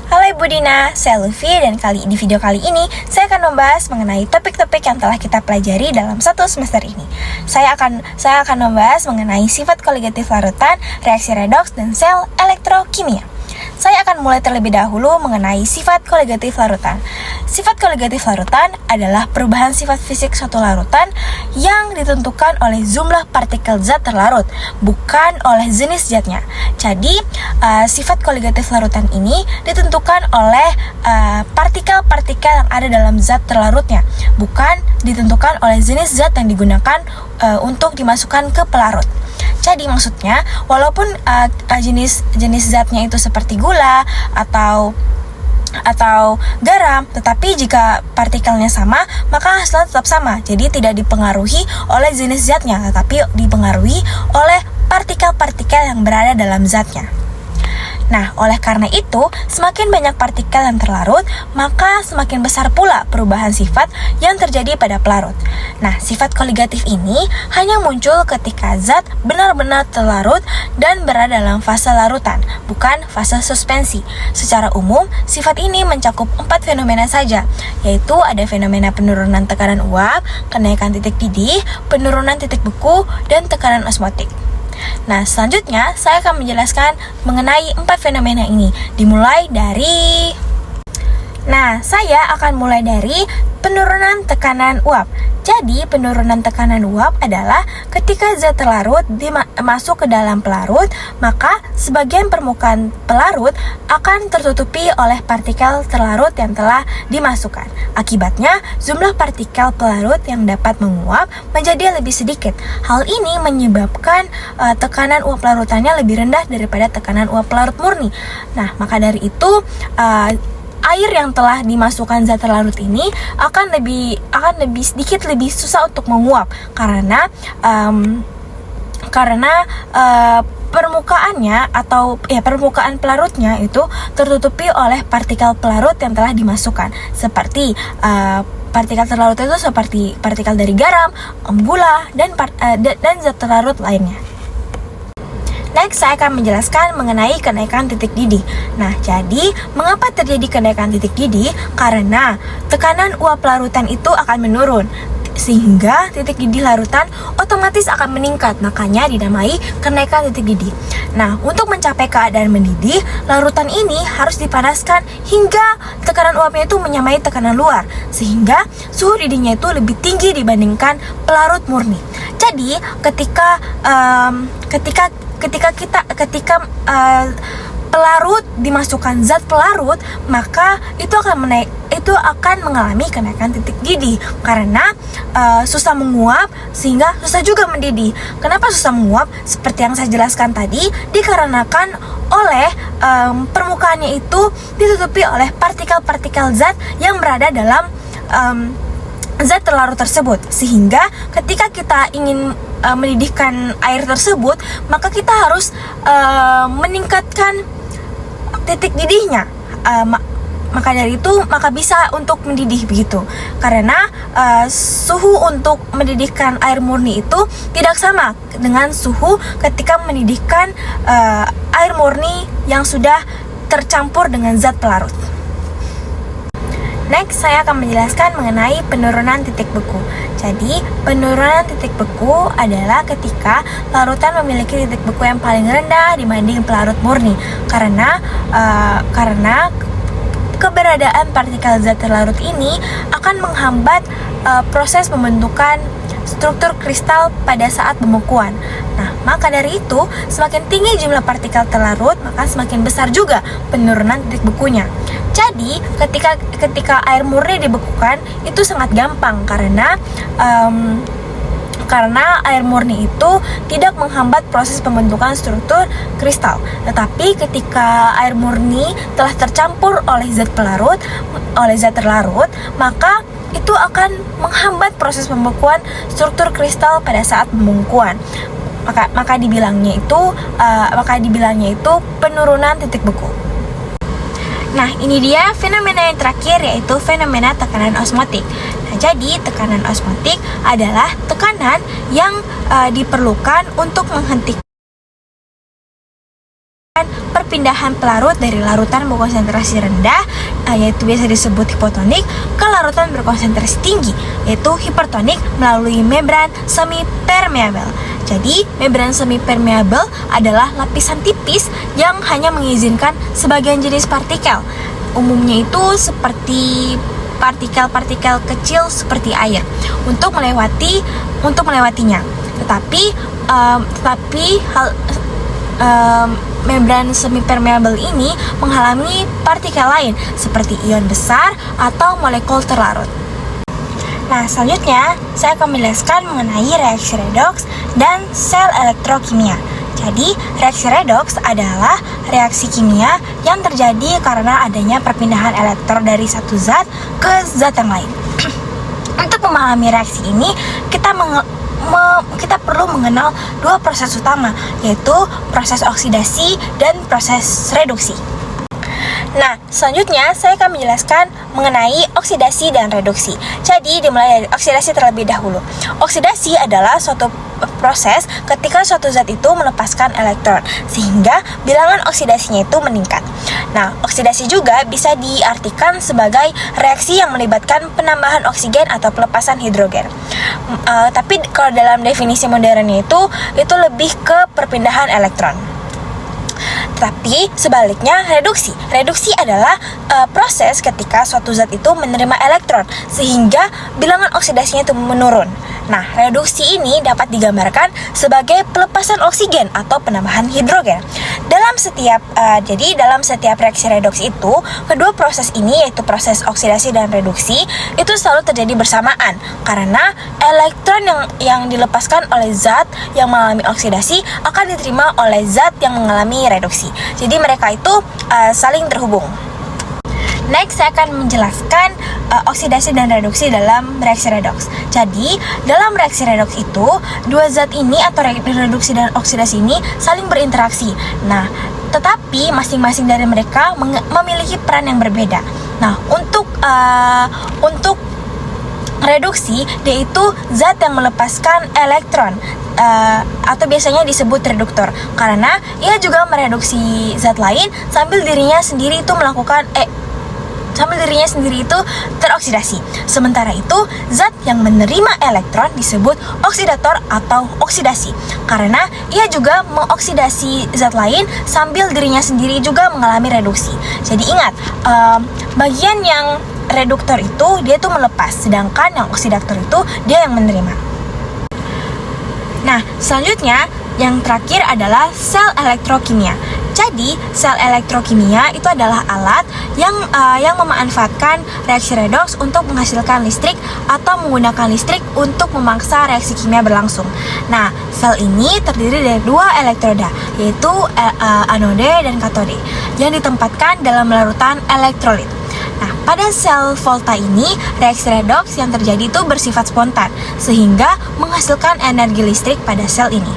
Halo Ibu Dina, saya Luffy dan di video kali ini saya akan membahas mengenai topik-topik yang telah kita pelajari dalam satu semester ini. Saya akan membahas mengenai sifat koligatif larutan, reaksi redoks, dan sel elektrokimia. Saya akan mulai terlebih dahulu mengenai sifat koligatif larutan. Sifat koligatif larutan adalah perubahan sifat fisik suatu larutan yang ditentukan oleh jumlah partikel zat terlarut, bukan oleh jenis zatnya. Jadi, sifat koligatif larutan ini ditentukan oleh partikel-partikel yang ada dalam zat terlarutnya, bukan ditentukan oleh jenis zat yang digunakan untuk dimasukkan ke pelarut. Jadi maksudnya, walaupun jenis zatnya itu seperti gula atau garam, tetapi jika partikelnya sama, maka hasilnya tetap sama. Jadi tidak dipengaruhi oleh jenis zatnya, tetapi dipengaruhi oleh partikel-partikel yang berada dalam zatnya. Nah, oleh karena itu, semakin banyak partikel yang terlarut, maka semakin besar pula perubahan sifat yang terjadi pada pelarut. Nah, sifat koligatif ini hanya muncul ketika zat benar-benar terlarut dan berada dalam fase larutan, bukan fase suspensi. Secara umum, sifat ini mencakup 4 fenomena saja, yaitu ada fenomena penurunan tekanan uap, kenaikan titik didih, penurunan titik beku, dan tekanan osmotik. Nah, selanjutnya saya akan menjelaskan mengenai 4 fenomena ini. Saya akan mulai dari penurunan tekanan uap. Jadi, penurunan tekanan uap adalah ketika zat terlarut masuk ke dalam pelarut, maka sebagian permukaan pelarut akan tertutupi oleh partikel terlarut yang telah dimasukkan. Akibatnya, jumlah partikel pelarut yang dapat menguap menjadi lebih sedikit. Hal ini menyebabkan tekanan uap larutannya lebih rendah daripada tekanan uap pelarut murni. Nah, maka dari itu air yang telah dimasukkan zat terlarut ini akan lebih sedikit lebih susah untuk menguap karena permukaannya atau permukaan pelarutnya itu tertutupi oleh partikel pelarut yang telah dimasukkan, seperti partikel terlarut itu seperti partikel dari garam, gula, dan zat terlarut lainnya. Next, saya akan menjelaskan mengenai kenaikan titik didih. Nah, jadi mengapa terjadi kenaikan titik didih? Karena tekanan uap larutan itu akan menurun, sehingga titik didih larutan otomatis akan meningkat, makanya dinamai kenaikan titik didih. Nah, untuk mencapai keadaan mendidih, larutan ini harus dipanaskan hingga tekanan uapnya itu menyamai tekanan luar, sehingga suhu didihnya itu lebih tinggi dibandingkan pelarut murni. Jadi, ketika pelarut dimasukkan zat pelarut, maka itu akan mengalami kenaikan titik didih karena susah menguap sehingga susah juga mendidih. Kenapa susah menguap? Seperti yang saya jelaskan tadi, dikarenakan oleh permukaannya itu ditutupi oleh partikel-partikel zat yang berada dalam zat terlarut tersebut, sehingga ketika kita ingin mendidihkan air tersebut, maka kita harus meningkatkan titik didihnya. Maka dari itu, maka bisa untuk mendidih begitu. Karena suhu untuk mendidihkan air murni itu tidak sama dengan suhu ketika mendidihkan air murni yang sudah tercampur dengan zat pelarut. Next, saya akan menjelaskan mengenai penurunan titik beku. Jadi, penurunan titik beku adalah ketika larutan memiliki titik beku yang paling rendah dibanding pelarut murni. Karena keberadaan partikel zat terlarut ini akan menghambat proses pembentukan struktur kristal pada saat pembekuan. Nah, maka dari itu, semakin tinggi jumlah partikel terlarut, maka semakin besar juga penurunan titik bekunya. Jadi, ketika air murni dibekukan, itu sangat gampang karena air murni itu tidak menghambat proses pembentukan struktur kristal. Tetapi ketika air murni telah tercampur oleh zat terlarut, maka itu akan menghambat proses pembekuan struktur kristal pada saat pembekuan. Maka dibilangnya itu penurunan titik beku. Nah, ini dia fenomena yang terakhir, yaitu fenomena tekanan osmotik. Nah, jadi tekanan osmotik adalah tekanan yang diperlukan untuk menghentikan perpindahan pelarut dari larutan berkonsentrasi rendah, yaitu biasa disebut hipotonik, ke larutan berkonsentrasi tinggi, yaitu hipertonik, melalui membran semi-permeabel. Jadi, membran semi-permeabel adalah lapisan tipis yang hanya mengizinkan sebagian jenis partikel. Umumnya itu seperti partikel-partikel kecil seperti air untuk melewatinya. Tetapi membran semi-permeabel ini menghalangi partikel lain seperti ion besar atau molekul terlarut. Nah, selanjutnya saya akan menjelaskan mengenai reaksi redoks dan sel elektrokimia. Jadi, reaksi redoks adalah reaksi kimia yang terjadi karena adanya perpindahan elektron dari satu zat ke zat yang lain. Untuk memahami reaksi ini, kita perlu mengenal dua proses utama, yaitu proses oksidasi dan proses reduksi. Nah, selanjutnya saya akan menjelaskan mengenai oksidasi dan reduksi. Jadi, dimulai dari oksidasi terlebih dahulu. Oksidasi adalah suatu proses ketika suatu zat itu melepaskan elektron, sehingga bilangan oksidasinya itu meningkat. Nah, oksidasi juga bisa diartikan sebagai reaksi yang melibatkan penambahan oksigen atau pelepasan hidrogen. Tapi kalau dalam definisi modernnya itu lebih ke perpindahan elektron. Tapi sebaliknya reduksi adalah proses ketika suatu zat itu menerima elektron sehingga bilangan oksidasinya itu menurun. Nah, reduksi ini dapat digambarkan sebagai pelepasan oksigen atau penambahan hidrogen. Dalam setiap reaksi redoks itu, kedua proses ini, yaitu proses oksidasi dan reduksi, itu selalu terjadi bersamaan karena elektron yang dilepaskan oleh zat yang mengalami oksidasi akan diterima oleh zat yang mengalami reduksi. Jadi mereka itu saling terhubung. Next, saya akan menjelaskan oksidasi dan reduksi dalam reaksi redoks. Jadi, dalam reaksi redoks itu, dua zat ini atau reduksi dan oksidasi ini saling berinteraksi. Nah, tetapi masing-masing dari mereka memiliki peran yang berbeda. Nah, untuk reduksi, yaitu zat yang melepaskan elektron atau biasanya disebut reduktor, karena ia juga mereduksi zat lain sambil dirinya sendiri itu teroksidasi. Sementara itu, zat yang menerima elektron disebut oksidator atau oksidasi, karena ia juga mengoksidasi zat lain sambil dirinya sendiri juga mengalami reduksi. Jadi ingat, bagian yang reduktor itu dia tuh melepas, sedangkan yang oksidator itu dia yang menerima. Nah, selanjutnya yang terakhir adalah sel elektrokimia. Jadi, sel elektrokimia itu adalah alat yang memanfaatkan reaksi redoks untuk menghasilkan listrik atau menggunakan listrik untuk memaksa reaksi kimia berlangsung. Nah, sel ini terdiri dari dua elektroda, yaitu anode dan katode, yang ditempatkan dalam larutan elektrolit. Nah, pada sel volta ini, reaksi redoks yang terjadi itu bersifat spontan, sehingga menghasilkan energi listrik pada sel ini.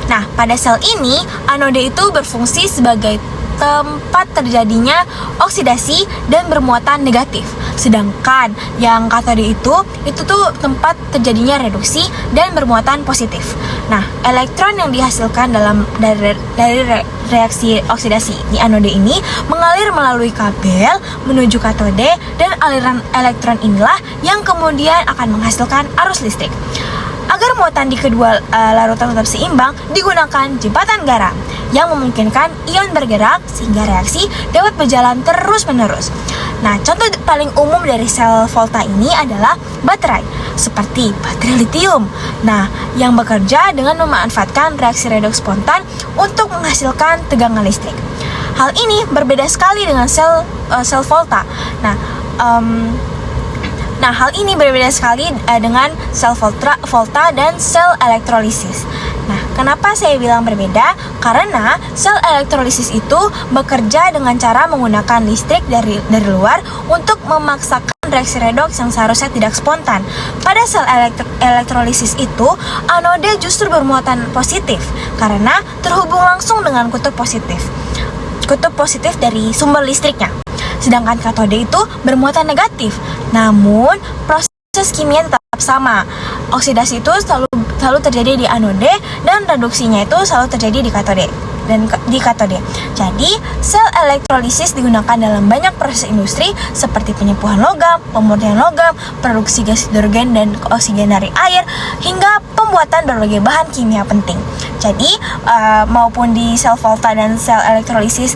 Nah, pada sel ini, anode itu berfungsi sebagai tempat terjadinya oksidasi dan bermuatan negatif. Sedangkan yang katode itu tuh tempat terjadinya reduksi dan bermuatan positif. Nah, elektron yang dihasilkan dari reaksi oksidasi di anode ini mengalir melalui kabel menuju katode, dan aliran elektron inilah yang kemudian akan menghasilkan arus listrik. Agar muatan di kedua larutan tetap seimbang, digunakan jembatan garam yang memungkinkan ion bergerak sehingga reaksi dapat berjalan terus-menerus. Nah, contoh paling umum dari sel volta ini adalah baterai, seperti baterai litium. Nah, yang bekerja dengan memanfaatkan reaksi redoks spontan untuk menghasilkan tegangan listrik. Hal ini berbeda sekali dengan sel volta. Nah, hal ini berbeda sekali dengan sel volta dan sel elektrolisis. Nah, kenapa saya bilang berbeda? Karena sel elektrolisis itu bekerja dengan cara menggunakan listrik dari luar untuk memaksakan reaksi redoks yang seharusnya tidak spontan. Pada sel elektrolisis itu, anode justru bermuatan positif karena terhubung langsung dengan kutub positif dari sumber listriknya. Sedangkan katode itu bermuatan negatif. Namun, proses kimia tetap sama. Oksidasi itu selalu selalu terjadi di anode, dan reduksinya itu selalu terjadi di katode. Jadi, sel elektrolisis digunakan dalam banyak proses industri seperti penyempuhan logam, pemurnian logam, produksi gas hidrogen dan oksigen dari air, hingga pembuatan berbagai bahan kimia penting. Jadi, maupun di sel volta dan sel elektrolisis,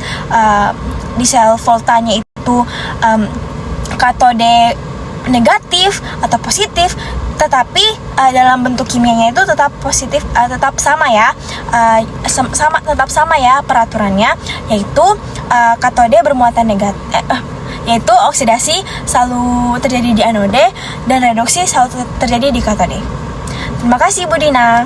di sel voltanya itu katode negatif atau positif, tetapi dalam bentuk kimianya itu tetap positif, tetap sama ya, tetap sama ya peraturannya, yaitu katode bermuatan negatif, yaitu oksidasi selalu terjadi di anode dan reduksi selalu terjadi di katode. Terima kasih Bu Dina.